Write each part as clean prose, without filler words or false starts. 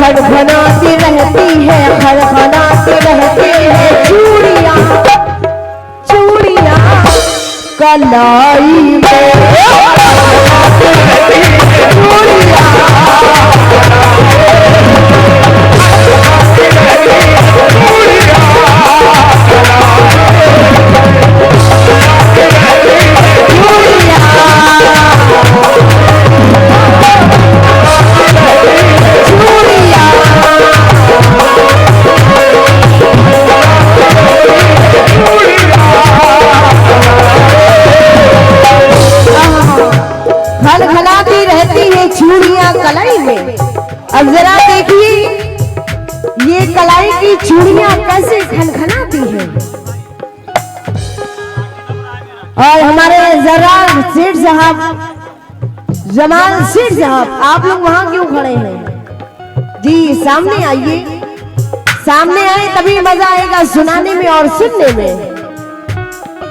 खनखनाती रहती है, खनखनाती रहती है चूड़ियां चूड़ियां कलाई में चूड़ियां खनखनाती रहती है चूड़ियां कलाई में। अब जरा देखिए ये कलाई की चूड़ियां कैसे खनखनाती है। और हमारे जरा सेठ साहब, जमाल सेठ साहब, आप लोग वहां क्यों खड़े हैं जी? सामने आइए, सामने आए तभी मजा आएगा सुनाने में और सुनने में।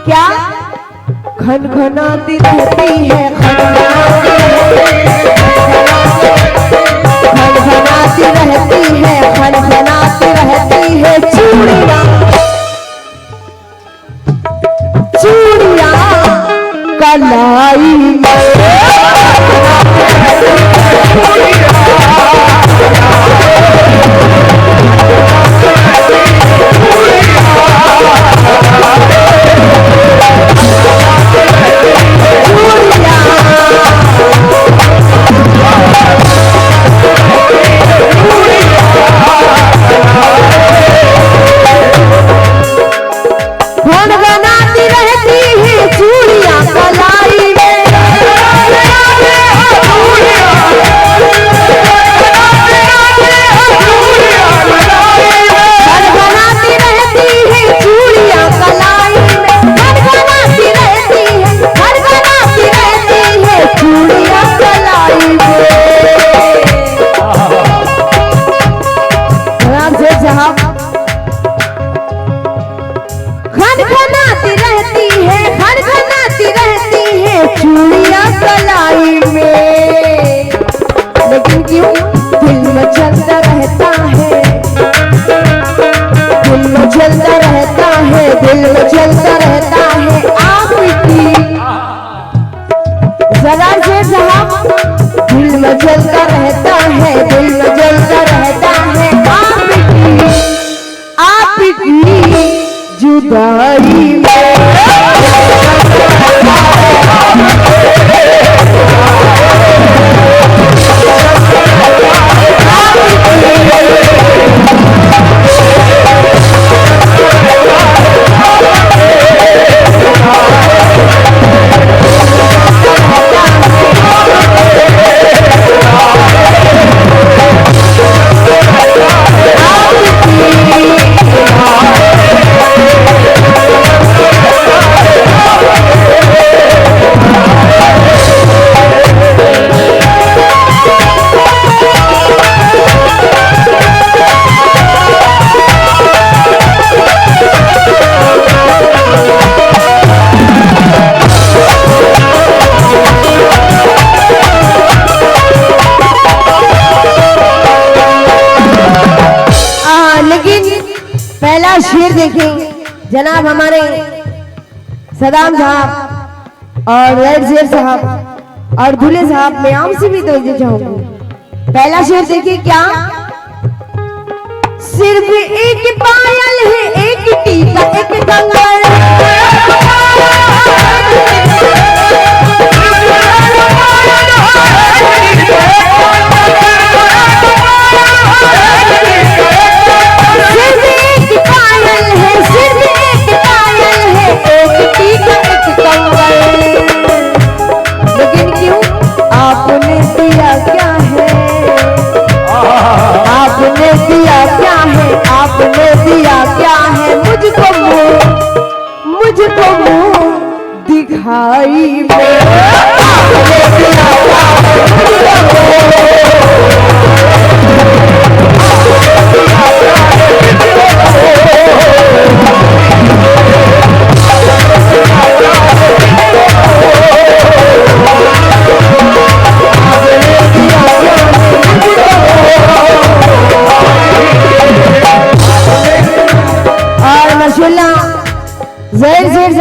क्या खनखनाती रहती है, खनखनाती रहती है, खनखनाती रहती है चूड़ियां चूड़ियां कलाई में चूड़ियां कलाई में। लेकिन क्यों दिल में चलता रहता है, दिल में चलता रहता है, दिल में चलता रहता है आपकी जरा से साहब, दिल में चलता रहता है, दिल में चलता रहता है आपकी जुदाई में। शेर देखें जनाब हमारे सदाम साहब और रेड शेर साहब और दूल्हे साहब, मैं आपसे भी तो चाहूंगी। पहला शेर देखिए, क्या सिर्फ एक पायल है, एक टीका, एक कंगन, लेकिन क्यों आपने दिया क्या है, आपने दिया क्या है, आपने दिया क्या है मुझको मुंह दिखाई में। आपने दिया क्या है मुझको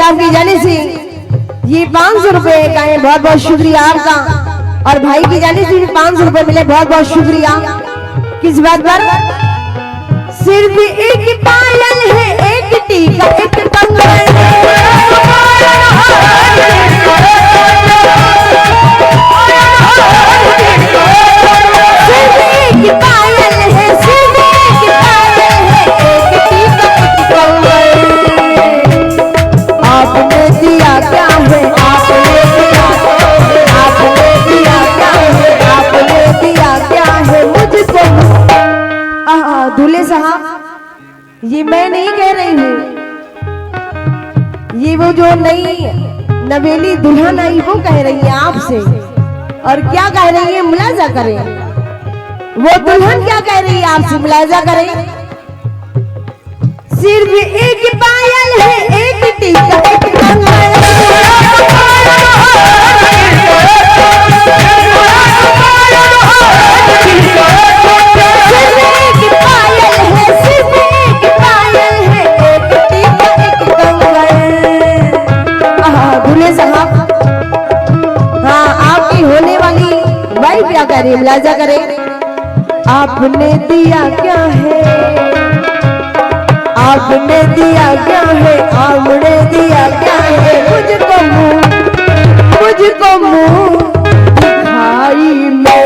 साहब की जाने से ये 500 रुपए का है, बहुत बहुत शुक्रिया आपका। और भाई की जाने से 500 रुपए मिले, बहुत बहुत शुक्रिया। किस बात पर? सिर्फ एक पायल है, एक टीका, एक कंगन, सिर्फ एक पायल है, सिर्फ एक पायल है, एक टीका, एक कंगन। आपने दिया क्या है, आपने दिया, आपने दिया क्या है, आपने दिया क्या है मुझको। दूल्हे साहब, ये मैं नहीं कह रही हूँ, ये वो जो नई नवेली दुल्हन आई वो कह रही है आपसे। और क्या कह रही है, मुलाजा करें। वो दुल्हन क्या कह रही है आपसे, मुलाजा करें। सिर्फ एक पायल है, एक टीका, एक कंगन, क्या करे, मुलाजा करे। आपने दिया क्या है, आपने दिया क्या है, आपने दिया क्या है मुझको मुंह, मुझको मुंह दिखाई में।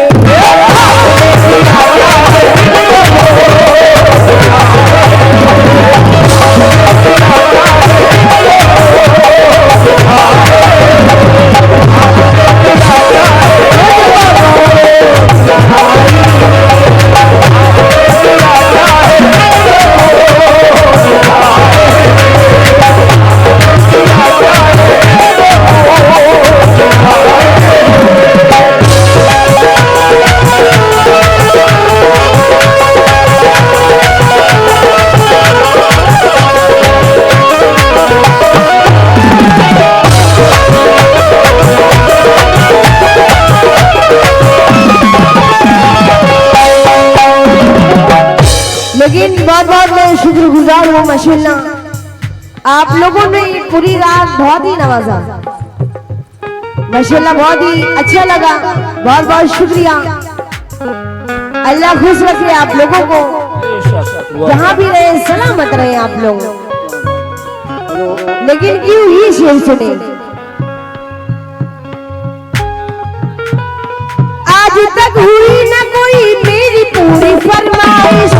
लेकिन बहुत बहुत मैं शुक्रगुजार हूँ माशाल्लाह, आप लोगों ने पूरी रात बहुत ही नवाजा, माशाल्लाह बहुत ही अच्छा लगा, बहुत बहुत शुक्रिया। अल्लाह खुश रखे आप लोगों को, जहाँ भी रहे सलामत रहे आप लोग। लेकिन क्यों ही शेर सुने, आज तक हुई न कोई मेरी पूरी फरमाइश,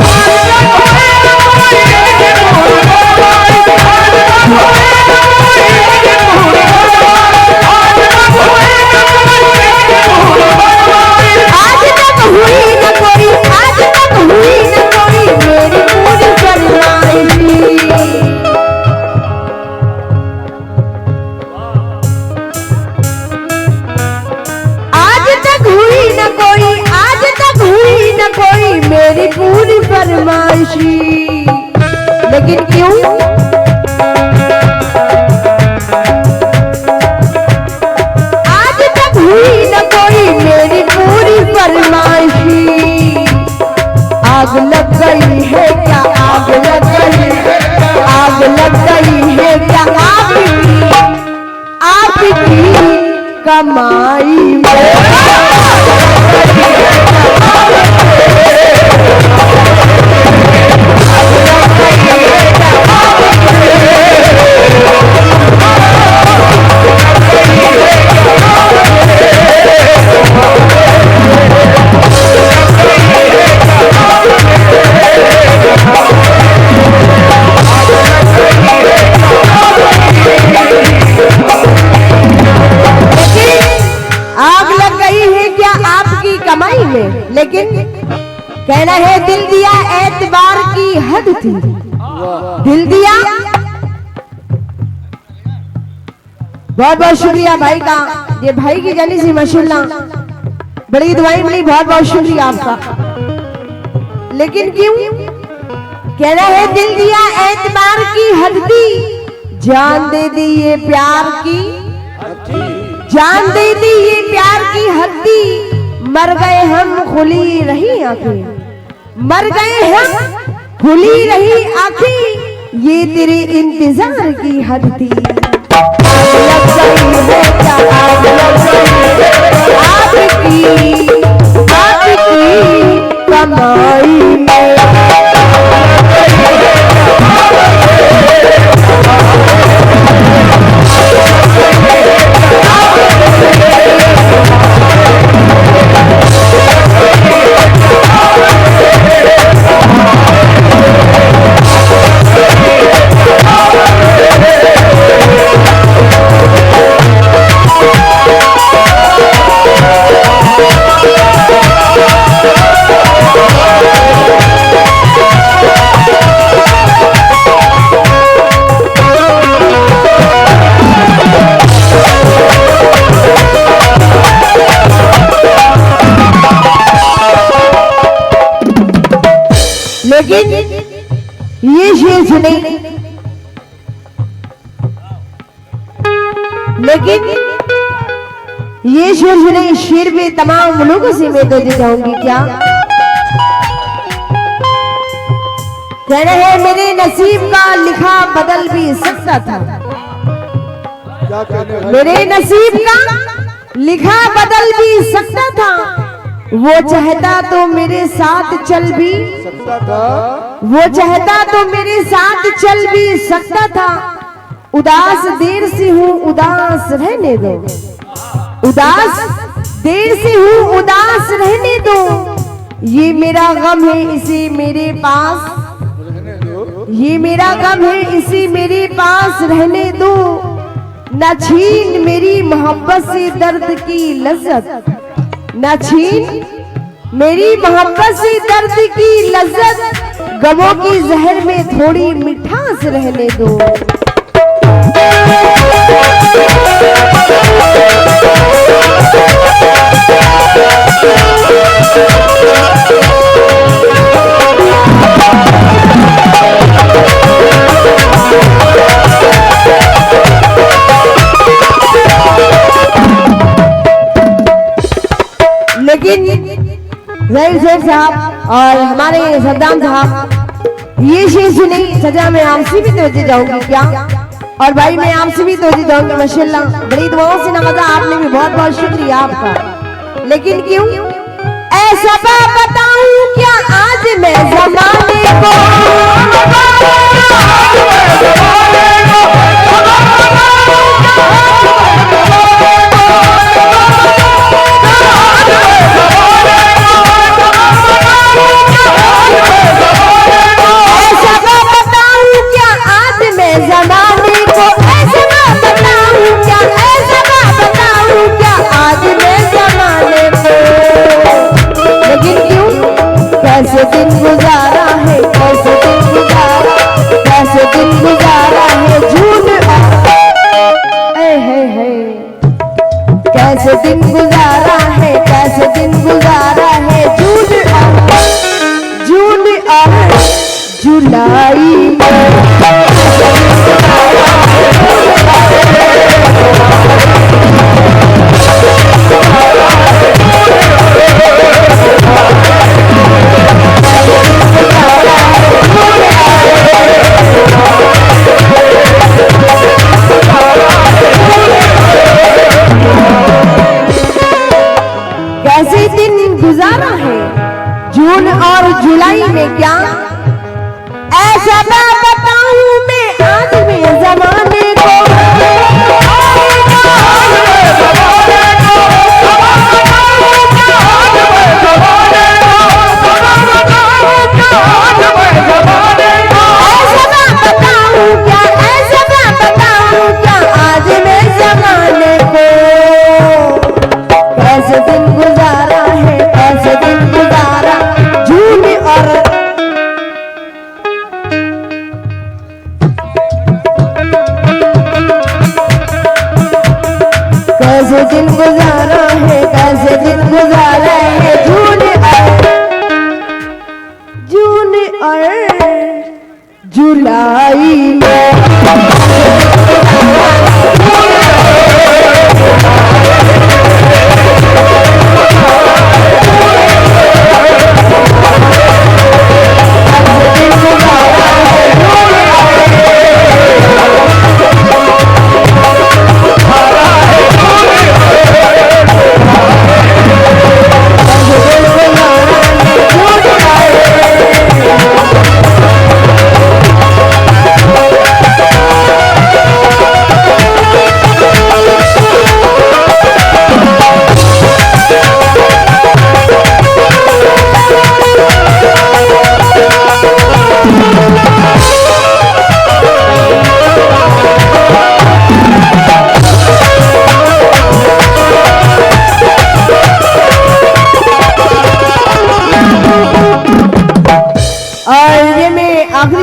आज तक हुई न कोई, आज तक हुई न कोई मेरी पूरी फरमाइश। आज तक हुई न कोई, आज तक हुई न कोई मेरी पूरी फरमाइशी। लेकिन क्यों, आज तक हुई न कोई मेरी पूरी फरमाइशी। आग लग गई है क्या, आग लग गई, आग लग गई है क्या आपकी कमाई में। लेकिन कहना है दिल दिया एतबार की हद थी, दिल दिया। बहुत बहुत शुक्रिया भाई का, ये भाई की जानी सी माशाल्लाह बड़ी दुआएं मिली, बहुत बहुत शुक्रिया आपका। लेकिन क्यों, कहना है दिल दिया एतबार की हद थी, जान दे दी ये प्यार की, जान दे दी ये प्यार की हद थी। मर गए हम खुली रही आंखें, मर गए हम खुली रही आंखें, ये तेरे इंतजार की हद थी। है क्या आज आपकी कमाई में। लेकिन ये शेर सुने, लेकिन ये शेर सुने, शेर में तमाम लोगों से मैं तो जाऊंगी क्या। कहना है मेरे नसीब का लिखा बदल भी सकता था, मेरे नसीब का लिखा बदल भी सकता था, वो चाहता तो मेरे साथ चल भी सकता था, वो चाहता तो मेरे साथ चल भी सकता था। उदास देर से हूँ उदास रहने दो, उदास देर से हूँ उदास रहने दो, ये मेरा गम है इसे मेरे पास, ये मेरा गम है इसे मेरे पास रहने दो। न छीन मेरी मोहब्बत से दर्द की लज्जत, न छीन मेरी मोहब्बत से दर्द की लज्जत, गमों की जहर में थोड़ी मिठास रहने दो। लेकिन ज़हीर शेख साहब और हमारे सद्दाम साहब ये शेर सुनी, सजा मैं आपसे भी तवज्जो जाऊंगी क्या। और भाई मैं आपसे भी तवज्जो जाऊंगी, माशाल्लाह बड़ी दुआओं से नवाजा आपने भी, बहुत बहुत शुक्रिया आपका। लेकिन क्यों ऐसा बताऊं क्या आज मैं जमाने को, कैसे दिन गुजारा है, कैसे दिन गुजारा, कैसे दिन गुजारा है झूठ है, कैसे दिन गुजारा है, कैसे दिन गुजारा है जून और जुलाई में। कैसे दिन गुजारा है जून और जुलाई में क्या, ऐसा मैं बताऊं मैं आज में जमाने को, ऐसा मैं बताऊं क्या, ऐसा मैं बताऊं क्या आज में जमाने को। कैसे दिन गुजारा है, कैसे दिन गुजारा जून और कैसे दिन गुजारा है, कैसे दिन गुजारा है जून और जुलाई में।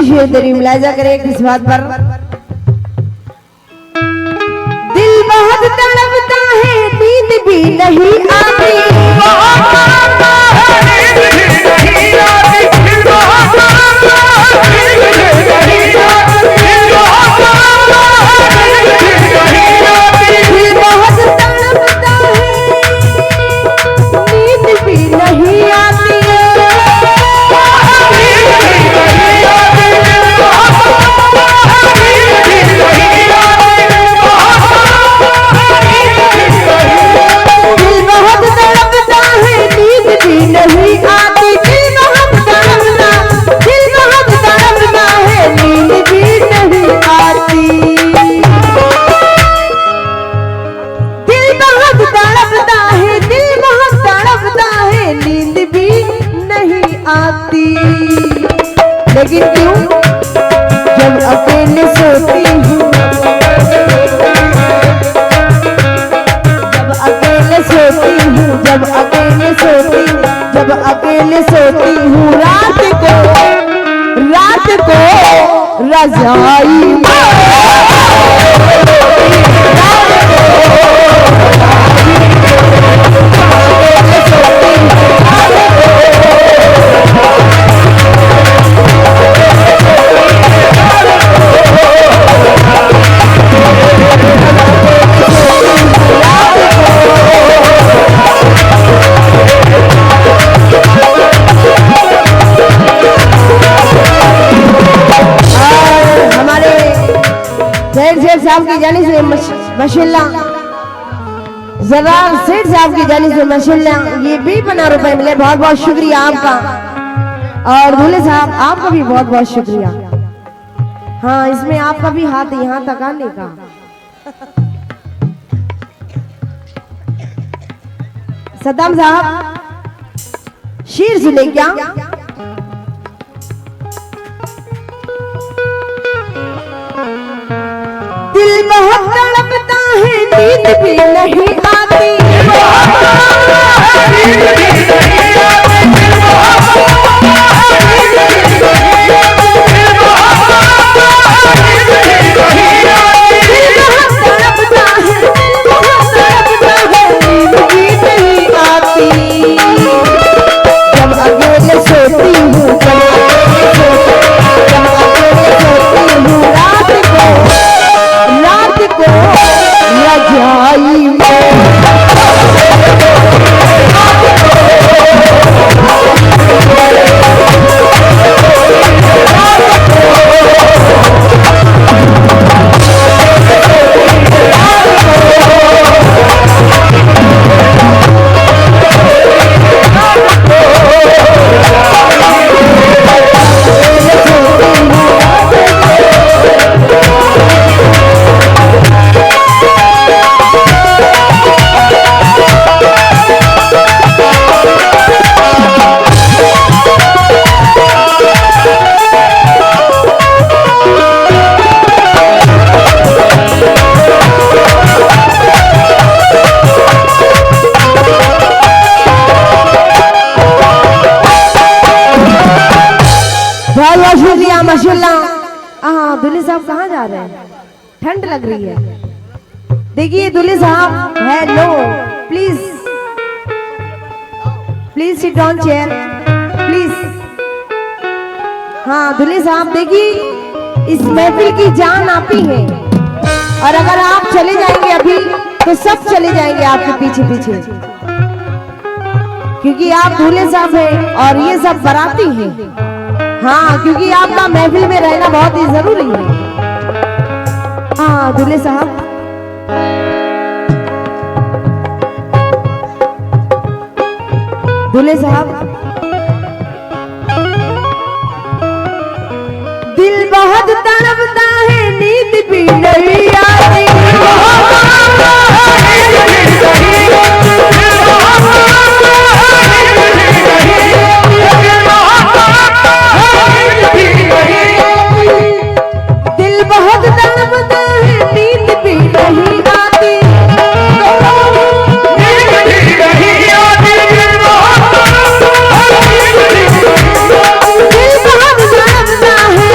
शेर तेरी मुलायजा करे किस बात पर। दिल बहुत तड़पता है नींद भी नहीं आती, लेकिन क्यों जब अकेले सोती हूँ, जब अकेले सोती हूँ, जब अकेले सोती हूँ, जब अकेले सोती हूँ रात को रज़ाई साहब की जानी से माशाल्लाह, जरार सेठ साहब की जानी से माशाल्लाह ये 50 रुपए मिले, बहुत बहुत शुक्रिया आपका। और दूल्हे साहब आपका भी बहुत बहुत शुक्रिया। हाँ, इसमें आपका भी हाथ यहाँ तक आने का। सद्दाम साहब शेर सुने क्या? दिल बहुत तड़पता है नींद भी नहीं आती, जब अकेले सोती हूँ, रात को रज़ाई माशाल्लाह। हाँ, दूल्हे साहब कहाँ जा रहे हैं? ठंड लग रही है। देखिए दूल्हे साहब, hello, please please sit down chair please. हाँ दूल्हे साहब, देखिए इस महफिल की जान आप ही है, और अगर आप चले जाएंगे अभी तो सब चले जाएंगे आपके पीछे पीछे, क्योंकि आप दूल्हे साहब हैं और ये सब बाराती हैं। हाँ, क्योंकि आपका महफिल में रहना बहुत ही जरूरी है। हाँ दूल्हे साहब, दूल्हे साहब, दिल बहुत तड़पता है नींद भी नहीं आती, दिल बहुत तड़पता है नींद भी नहीं आती, दिल बहुत तड़पता है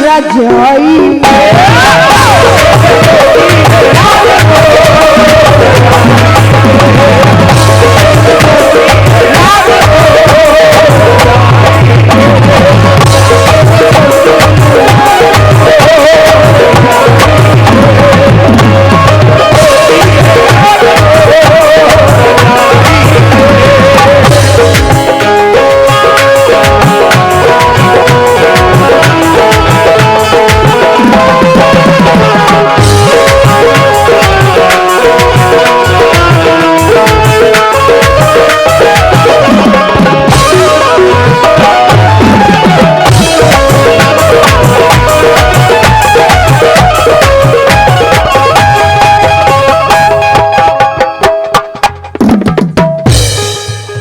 रजाई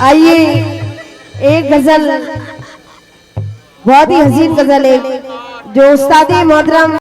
आइए एक गजल बहुत ही हसीन गजल है जो उस्ताद मोहतरम